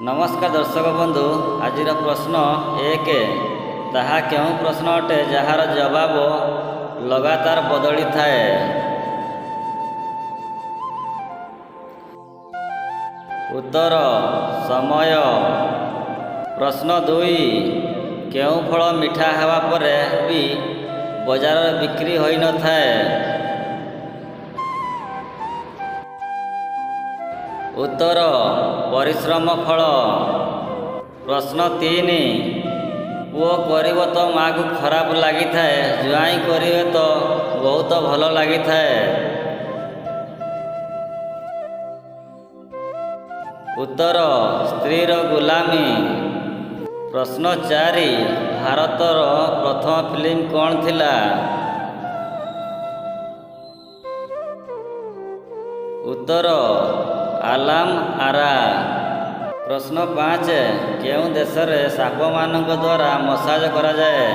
नमस्कार दर्शक बंधु आज प्रश्न एक ताहा क्यों प्रश्न अटे जार जवाब लगातार बदली थाए। उत्तर समय। प्रश्न दुई क्यों फल मिठा हेबा परे भी बजार बिक्री होई न थाए। उत्तर परिश्रम फल। प्रश्न तीन पुओ कर तो माँ को खराब लगी थाए ज्वाई करे तो बहुत भल लगी थाए। उत्तर स्त्रीर गुलामी। प्रश्न चार भारतर प्रथम फिल्म कौन थिला। उत्तर आलाम आरा। प्रश्न पाँच केउं देश रे साप मानक द्वारा मसाज करा जाए।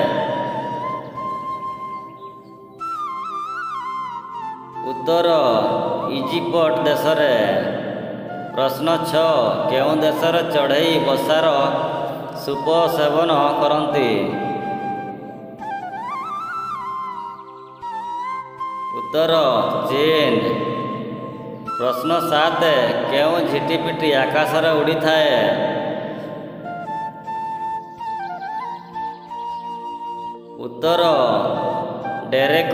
उत्तर इजिप्ट देश रे। प्रश्न छ केउं देश रे चढ़ई बसार सूप सेवन करती। उत्तर चीन। प्रश्न सात केउं झिटिपिटी आकाश रे उड़ी थाए। उत्तर डेरेक।